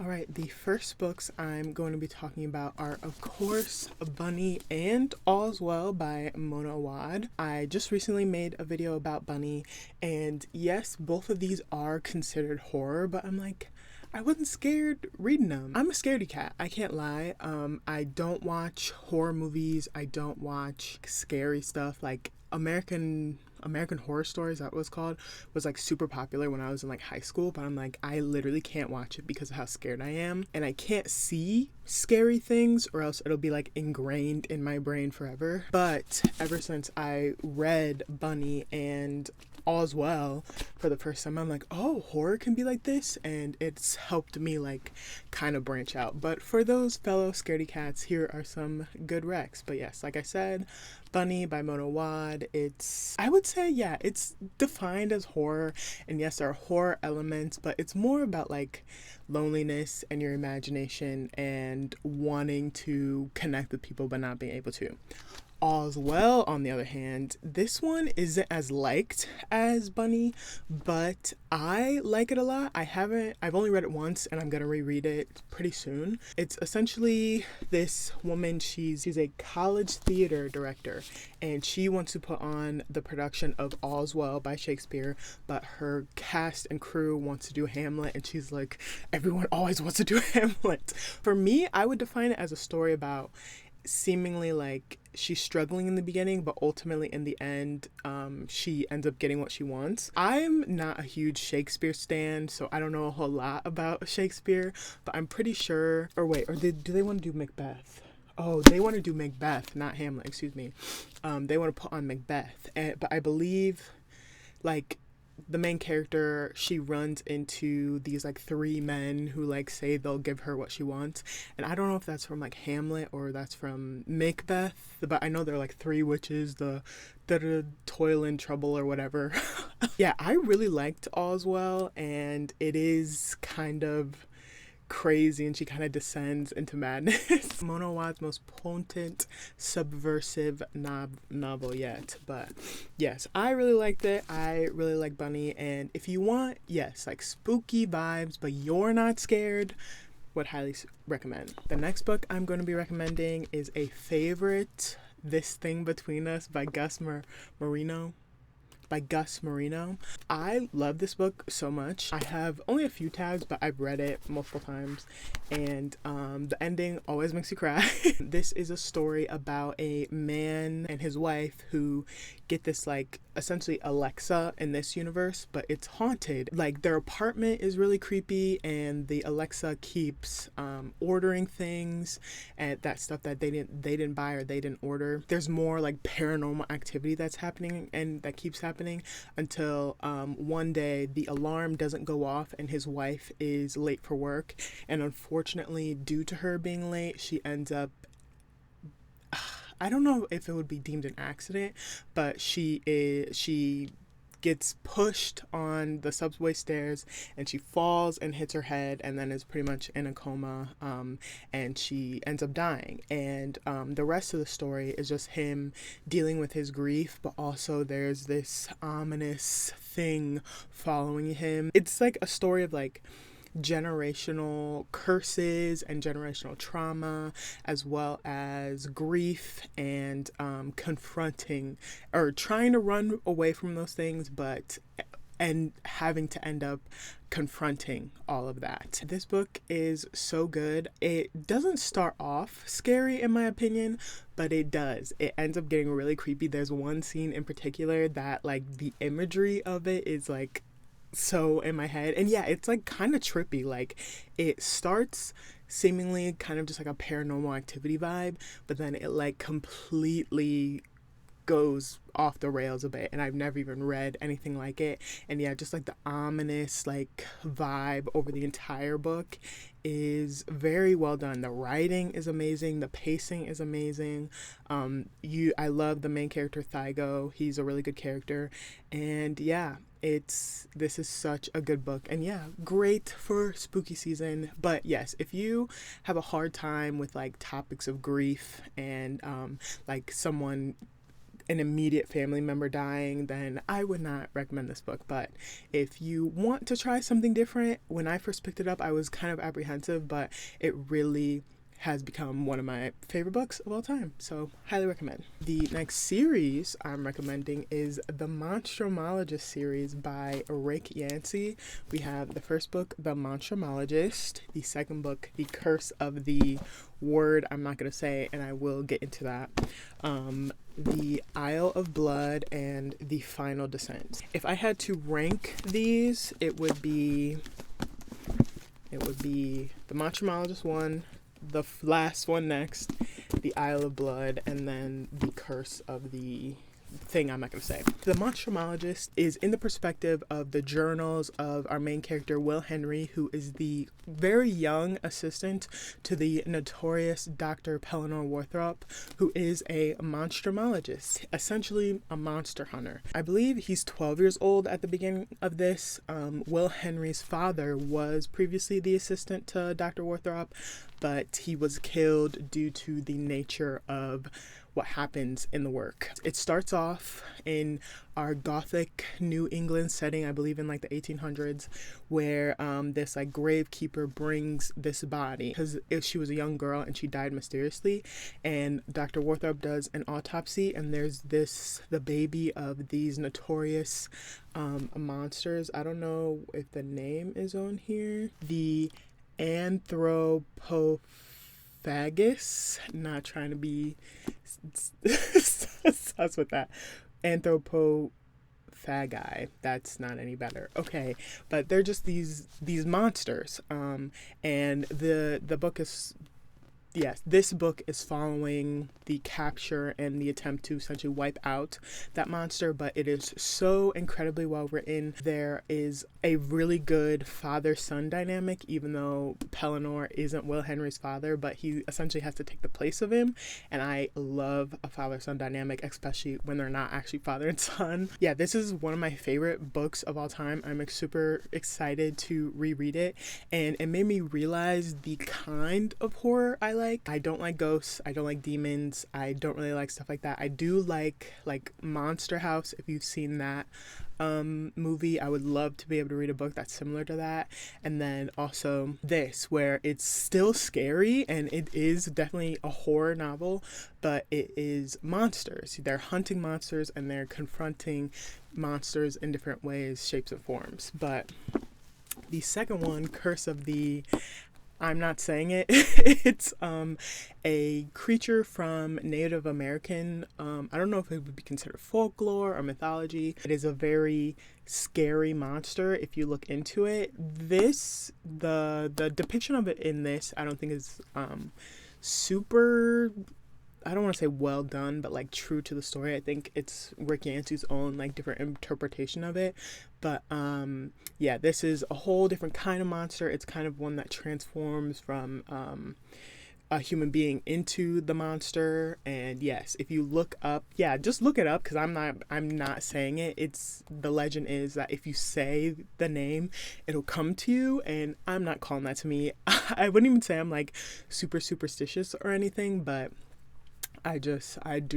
All right, the first books I'm going to be talking about are, of course, Bunny and All's Well by Mona Awad. I just recently made a video about Bunny, and yes, both of these are considered horror, but I'm like, I wasn't scared reading them. I'm a scaredy cat, I can't lie. I don't watch horror movies, I don't watch scary stuff like American Horror Story, is that what it's called, was like super popular when I was in like high school, but I'm like, I literally can't watch it because of how scared I am, and I can't see scary things or else it'll be like ingrained in my brain forever. But ever since I read Bunny and All's Well for the first time, I'm like, oh, horror can be like this, and it's helped me like kind of branch out. But for those fellow scaredy cats, here are some good recs. But yes, like I said, Bunny by Mona Awad, I would say, yeah, it's defined as horror, and yes, there are horror elements, but it's more about like loneliness and your imagination and wanting to connect with people but not being able to. All's Well, on the other hand, this one isn't as liked as Bunny, but I like it a lot. I've only read it once, and I'm gonna reread it pretty soon. It's essentially this woman, she's a college theater director, and she wants to put on the production of All's Well by Shakespeare, but her cast and crew wants to do Hamlet, and she's like, everyone always wants to do Hamlet. For me, I would define it as a story about seemingly like she's struggling in the beginning, but ultimately in the end, she ends up getting what she wants. I'm not a huge Shakespeare stan, so I don't know a whole lot about Shakespeare, but I'm pretty sure, do they want to do Macbeth? Oh, they want to do Macbeth, not Hamlet, excuse me. They want to put on Macbeth, but I believe like the main character, she runs into these like three men who like say they'll give her what she wants, and I don't know if that's from like Hamlet or that's from Macbeth, but I know they're like three witches, the toil and trouble or whatever. Yeah, I really liked All's Well, and it is kind of crazy, and she kind of descends into madness. Mona Awad's most potent, subversive novel yet. But yes, I really liked it. I really like Bunny, and if you want, yes, like spooky vibes, but you're not scared, would highly recommend. The next book I'm going to be recommending is a favorite, This Thing Between Us by Gus Marino. I love this book so much. I have only a few tags, but I've read it multiple times, and the ending always makes you cry. This is a story about a man and his wife who get this like essentially Alexa in this universe, but it's haunted. Like their apartment is really creepy, and the Alexa keeps ordering things and that stuff that they didn't buy or they didn't order. There's more like paranormal activity that's happening and that keeps happening until one day the alarm doesn't go off and his wife is late for work, and unfortunately due to her being late, she ends up, I don't know if it would be deemed an accident, but she gets pushed on the subway stairs and she falls and hits her head and then is pretty much in a coma, and she ends up dying. And the rest of the story is just him dealing with his grief, but also there's this ominous thing following him. It's like a story of like generational curses and generational trauma, as well as grief and confronting or trying to run away from those things, and having to end up confronting all of that. This book is so good. It doesn't start off scary in my opinion, but it does. It ends up getting really creepy. There's one scene in particular that like the imagery of it is like so in my head, and yeah, it's like kind of trippy. Like it starts seemingly kind of just like a paranormal activity vibe, but then it like completely goes off the rails a bit, and I've never even read anything like it. And yeah, just like the ominous like vibe over the entire book is very well done. The writing is amazing, the pacing is amazing. I love the main character Thygo. He's a really good character, and yeah, this is such a good book, and yeah, great for spooky season. But yes, if you have a hard time with like topics of grief and like someone an immediate family member dying, then I would not recommend this book. But if you want to try something different, when I first picked it up, I was kind of apprehensive, but it really has become one of my favorite books of all time, so highly recommend. The next series I'm recommending is the Monstrumologist series by Rick Yancey. We have the first book, The Monstrumologist, the second book, The Curse of the Word I'm not going to say, and I will get into that, The Isle of Blood, and The Final Descent. If I had to rank these, it would be the Monstrumologist one, the last one next, The Isle of Blood, and then The Curse of the thing I'm not going to say. The Monstrumologist is in the perspective of the journals of our main character, Will Henry, who is the very young assistant to the notorious Dr. Pellinore Warthrop, who is a monstrumologist, essentially a monster hunter. I believe he's 12 years old at the beginning of this. Will Henry's father was previously the assistant to Dr. Warthrop, but he was killed due to the nature of what happens in the work. It starts off in our Gothic New England setting, I believe in like the 1800s, where this like gravekeeper brings this body because she was a young girl and she died mysteriously, and Dr. Warthrop does an autopsy, and there's the baby of these notorious monsters. I don't know if the name is on here. The Anthropophagus, not trying to be sus with that. Anthropophagi, that's not any better. Okay, but they're just these monsters. And the book is, yes, this book is following the capture and the attempt to essentially wipe out that monster, but it is so incredibly well written. There is a really good father-son dynamic, even though Pellinore isn't Will Henry's father, but he essentially has to take the place of him, and I love a father-son dynamic, especially when they're not actually father and son. Yeah, this is one of my favorite books of all time. I'm super excited to reread it, and it made me realize the kind of horror I like. I don't like ghosts, I don't like demons, I don't really like stuff like that. I do like Monster House. If you've seen that movie, I would love to be able to read a book that's similar to that. And then also this, where it's still scary and it is definitely a horror novel, but it is monsters. They're hunting monsters and they're confronting monsters in different ways, shapes, and forms. But the second one, Curse of the, I'm not saying it. It's a creature from Native American, I don't know if it would be considered folklore or mythology. It is a very scary monster if you look into it. The depiction of it in this, I don't think is super, I don't want to say well done, but like true to the story. I think it's Rick Yancey's own like different interpretation of it. But yeah, this is a whole different kind of monster. It's kind of one that transforms from a human being into the monster. And yes, if you look up, yeah, just look it up, because I'm not saying it. It's, the legend is that if you say the name, it'll come to you, and I'm not calling that to me. I wouldn't even say I'm like super superstitious or anything, but I do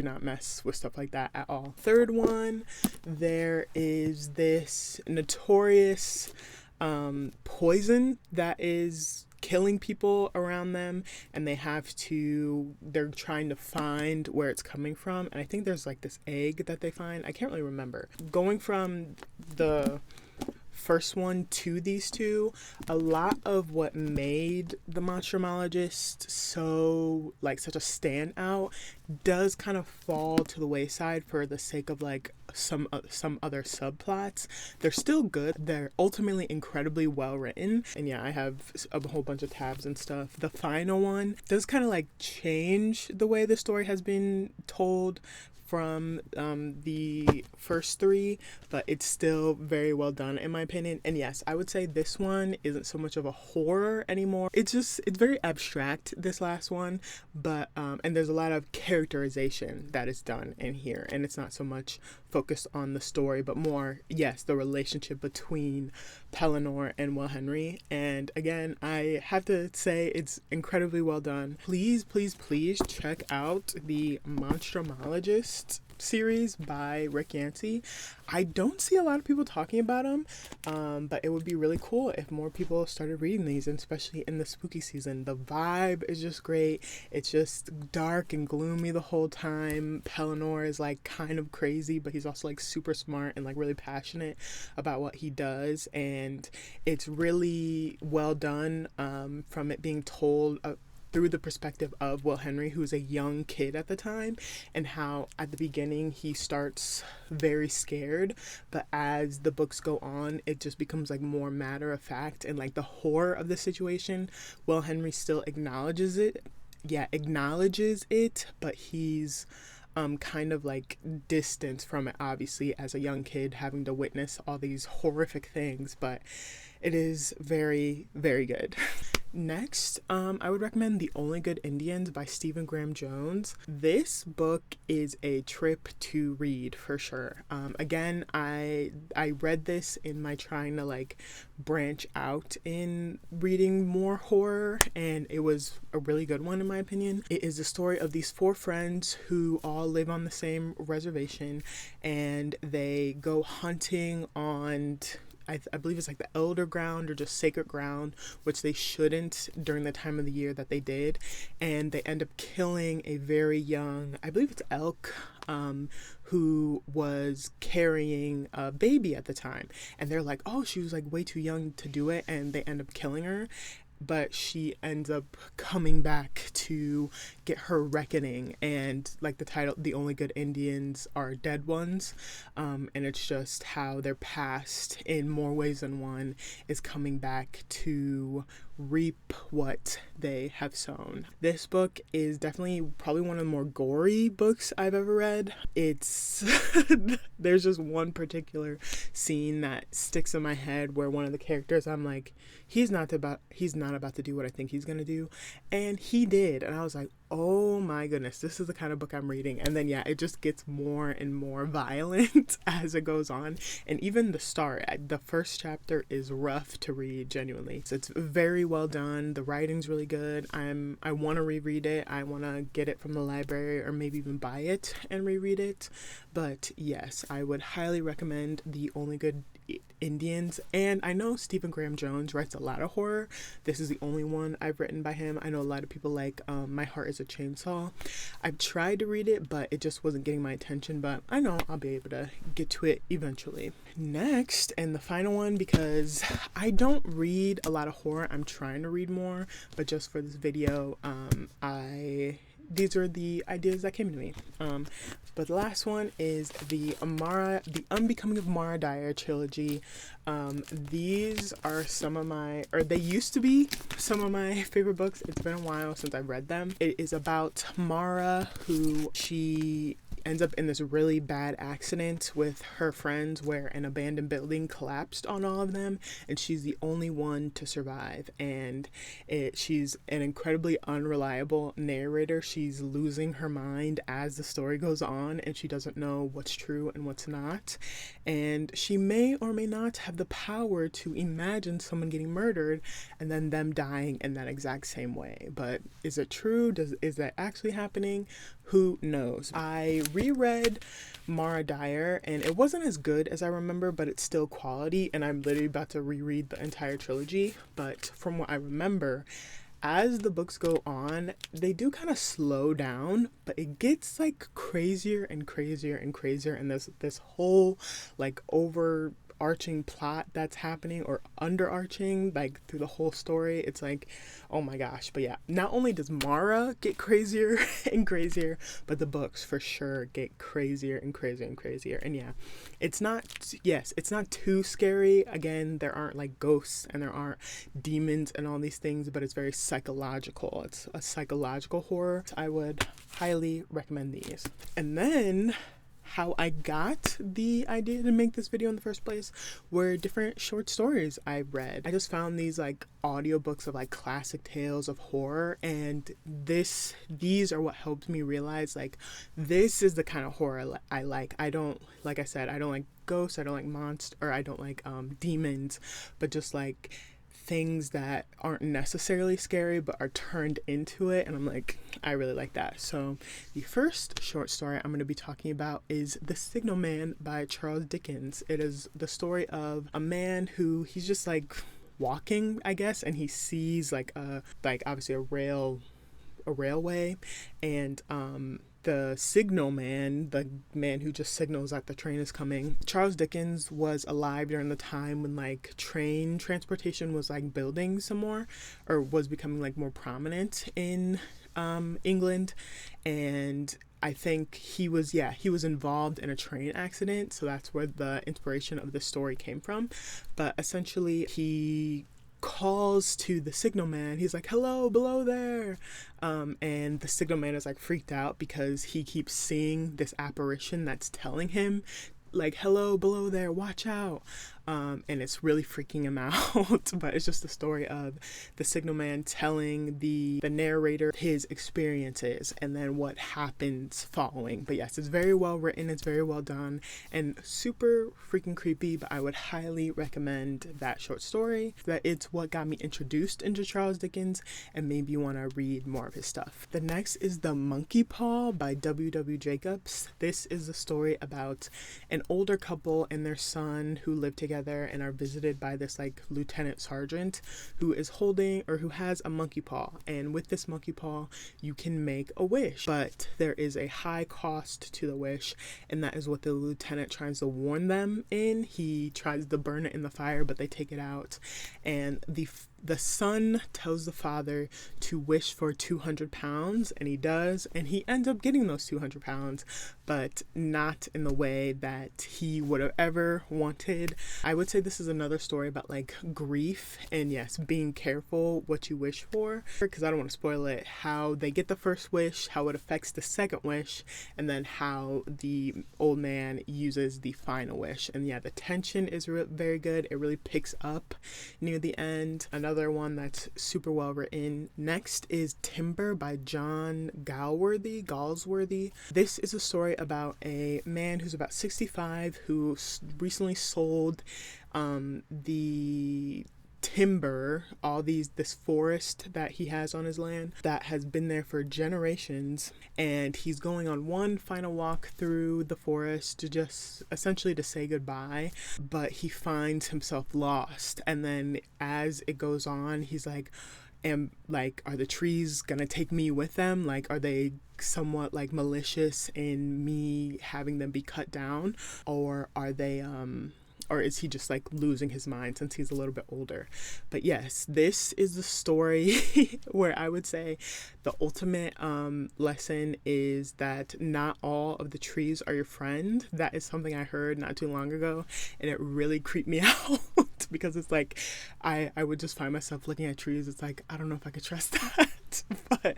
not mess with stuff like that at all. Third one, there is this notorious poison that is killing people around them, and they're trying to find where it's coming from. And I think there's like this egg that they find. I can't really remember. Going from the first one to these two, a lot of what made the Monstrumologist such a standout does kind of fall to the wayside for the sake of like some other subplots. They're still good. They're ultimately incredibly well written, and yeah, I have a whole bunch of tabs and stuff. The final one does kind of like change the way the story has been told from the first three, but it's still very well done in my opinion. And yes, I would say this one isn't so much of a horror anymore. It's very abstract, this last one, but and there's a lot of characterization that is done in here, and it's not so much focused on the story, but more, yes, the relationship between Pellinore and Will Henry. And again, I have to say it's incredibly well done. Please check out the Monstrumologist. series by Rick Yancey. I don't see a lot of people talking about them, but it would be really cool if more people started reading these, and especially in the spooky season. The vibe is just great. It's just dark and gloomy the whole time. Pellinor is like kind of crazy, but he's also like super smart and like really passionate about what he does, and it's really well done, from it being told through the perspective of Will Henry, who's a young kid at the time, and how at the beginning he starts very scared, but as the books go on, it just becomes like more matter of fact, and like the horror of the situation, Will Henry still acknowledges it, but he's kind of like distanced from it, obviously, as a young kid having to witness all these horrific things, but it is very, very good. Next, I would recommend The Only Good Indians by Stephen Graham Jones. This book is a trip to read for sure. Again, I read this in my trying to like branch out in reading more horror, and it was a really good one in my opinion. It is the story of these 4 friends who all live on the same reservation, and they go hunting on I believe it's like the elder ground or just sacred ground, which they shouldn't during the time of the year that they did. And they end up killing a very young, I believe it's elk, who was carrying a baby at the time. And they're like, oh, she was like way too young to do it. And they end up killing her. But she ends up coming back to get her reckoning, and like the title, The Only Good Indians Are Dead Ones, and it's just how their past in more ways than one is coming back to reap what they have sown. This book is definitely probably one of the more gory books I've ever read. It's there's just one particular scene that sticks in my head where one of the characters, I'm like, he's not about to do what I think he's gonna do, and he did, and I was like, oh my goodness, this is the kind of book I'm reading. And then it just gets more and more violent as it goes on, and even the first chapter is rough to read, genuinely. So it's very well done. The writing's really good. I want to reread it. I want to get it from the library or maybe even buy it and reread it. But yes, I would highly recommend The Only Good Indians. And I know Stephen Graham Jones writes a lot of horror. This is the only one I've written by him. I know a lot of people like My Heart is a Chainsaw. I've tried to read it, but it just wasn't getting my attention, but I know I'll be able to get to it eventually. Next, and the final one, because I don't read a lot of horror, I'm trying to read more, but just for this video, these are the ideas that came to me. But the last one is the Unbecoming of Mara Dyer trilogy. These are they used to be some of my favorite books. It's been a while since I've read them. It is about Mara, who she ends up in this really bad accident with her friends where an abandoned building collapsed on all of them, and she's the only one to survive. And she's an incredibly unreliable narrator. She's losing her mind as the story goes on, and she doesn't know what's true and what's not. And she may or may not have the power to imagine someone getting murdered and then them dying in that exact same way. But is it true? Is that actually happening? Who knows? I reread Mara Dyer, and it wasn't as good as I remember, but it's still quality, and I'm literally about to reread the entire trilogy. But from what I remember, as the books go on, they do kind of slow down, but it gets like crazier and crazier and crazier, and there's this whole like overarching plot that's happening, or underarching, like through the whole story. It's like, oh my gosh. But yeah, not only does Mara get crazier and crazier, but the books for sure get crazier and crazier and crazier. And yeah, it's not too scary. Again, there aren't like ghosts and there aren't demons and all these things, but it's very psychological. It's a psychological horror. I would highly recommend these. And then how I got the idea to make this video in the first place were different short stories I read. I just found these like audiobooks of like classic tales of horror, and these are what helped me realize like this is the kind of horror I like. I don't like ghosts, I don't like monsters, or I don't like demons, but just like things that aren't necessarily scary but are turned into it, and I'm like, I really like that. So the first short story I'm going to be talking about is The Signal Man by Charles Dickens. It is the story of a man who, he's just like walking, I guess, and he sees like obviously a railway, and the signal man, the man who just signals that the train is coming. Charles Dickens was alive during the time when like train transportation was like building some more, or was becoming like more prominent in England, and I think he was involved in a train accident, so that's where the inspiration of the story came from. But essentially, he calls to the signal man. He's like, hello, below there. And the signal man is like freaked out because he keeps seeing this apparition that's telling him like, hello, below there, watch out. And it's really freaking him out. But it's just the story of the signal man telling the narrator his experiences and then what happens following. But yes, it's very well written, it's very well done, and super freaking creepy. But I would highly recommend that short story. That it's what got me introduced into Charles Dickens and made me want to read more of his stuff. The next is The Monkey Paw by W.W. Jacobs. This is a story about an older couple and their son who live together and are visited by this like lieutenant sergeant who is holding, or who has, a monkey paw. And with this monkey paw you can make a wish, but there is a high cost to the wish, and that is what the lieutenant tries to warn them in. He tries to burn it in the fire, but they take it out, and the son tells the father to wish for 200 pounds, and he does, and he ends up getting those 200 pounds, but not in the way that he would have ever wanted. I would say this is another story about like grief, and yes, being careful what you wish for, because I don't want to spoil it, how they get the first wish, how it affects the second wish, and then how the old man uses the final wish. And yeah, the tension is very good. It really picks up near the end. Another one that's super well written. Next is Timber by John Galsworthy. This is a story about a man who's about 65 who recently sold the timber, this forest that he has on his land that has been there for generations, and he's going on one final walk through the forest to just essentially to say goodbye, but he finds himself lost. And then as it goes on, he's like, are the trees gonna take me with them? Like, are they somewhat like malicious in me having them be cut down, or are they or is he just like losing his mind since he's a little bit older? But yes, this is the story where I would say the ultimate lesson is that not all of the trees are your friend. That is something I heard not too long ago, and it really creeped me out because it's like I would just find myself looking at trees. It's like, I don't know if I could trust that. But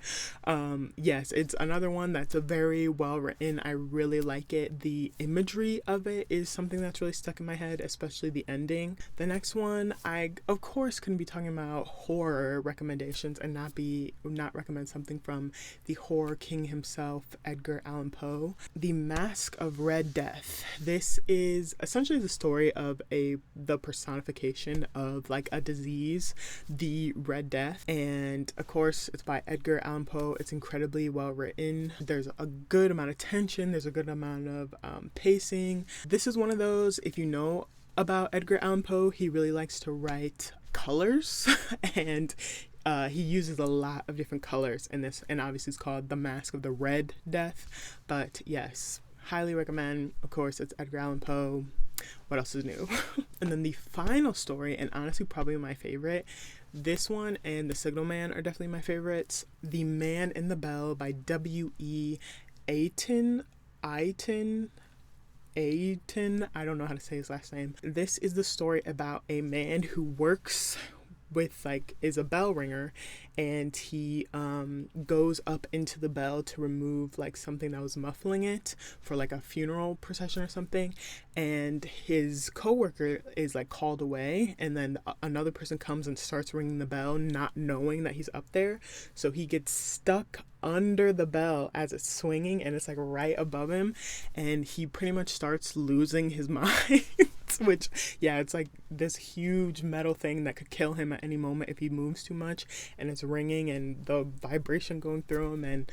yes, it's another one that's a very well written. I really like it. The imagery of it is something that's really stuck in my head, especially the ending. The next one, I of course couldn't be talking about horror recommendations and not recommend something from the horror king himself, Edgar Allan Poe. The Mask of Red Death. This is essentially the story of the personification of like a disease, the Red Death, and of course it's by Edgar Allan Poe. It's incredibly well written. There's a good amount of tension. There's a good amount of pacing. This is one of those, if you know about Edgar Allan Poe, he really likes to write colors and he uses a lot of different colors in this, and obviously it's called The Mask of the Red Death. But yes, highly recommend. Of course, it's Edgar Allan Poe. What else is new? And then the final story, and honestly probably my favorite, this one and The Signal Man are definitely my favorites. The Man in the Bell by W.E. Ayton. I don't know how to say his last name. This is the story about a man who works with is a bell ringer, and he goes up into the bell to remove something that was muffling it for a funeral procession or something, and his coworker is called away, and then another person comes and starts ringing the bell not knowing that he's up there, so he gets stuck under the bell as it's swinging, and it's right above him, and he pretty much starts losing his mind. which, yeah, it's like this huge metal thing that could kill him at any moment if he moves too much, and it's ringing and the vibration going through him. And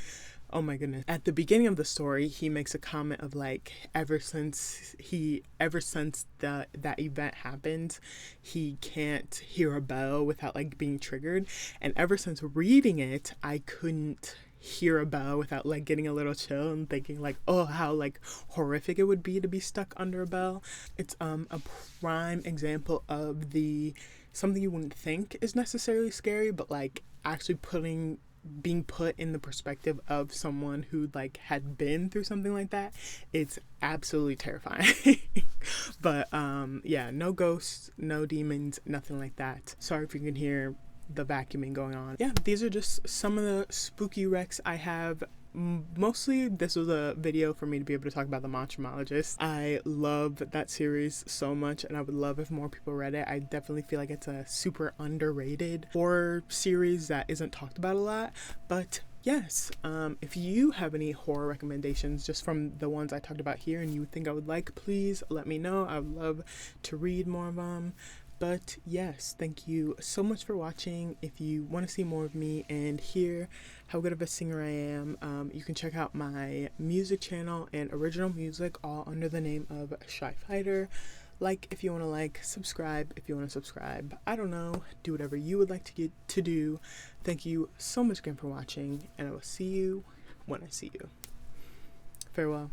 oh my goodness. At the beginning of the story, he makes a comment of like, ever since that event happened, he can't hear a bell without like being triggered. And ever since reading it, I couldn't hear a bell without like getting a little chill and thinking like, oh, how like horrific it would be to be stuck under a bell. It's a prime example of something you wouldn't think is necessarily scary, but like actually being put in the perspective of someone who like had been through something like that. It's absolutely terrifying. But yeah, no ghosts, no demons, nothing like that. Sorry if you can hear the vacuuming going on. Yeah, these are just some of the spooky wrecks I have. Mostly this was a video for me to be able to talk about The Monstrumologist. I love that series so much, and I would love if more people read it. I definitely feel like it's a super underrated horror series that isn't talked about a lot. But yes, if you have any horror recommendations just from the ones I talked about here and you think I would like, please let me know. I would love to read more of them. But yes, thank you so much for watching. If you want to see more of me and hear how good of a singer I am, you can check out my music channel and original music all under the name of Shy Fighter. Like if you want to like, subscribe if you want to subscribe. I don't know, do whatever you would like to do. Thank you so much again for watching, and I will see you when I see you. Farewell.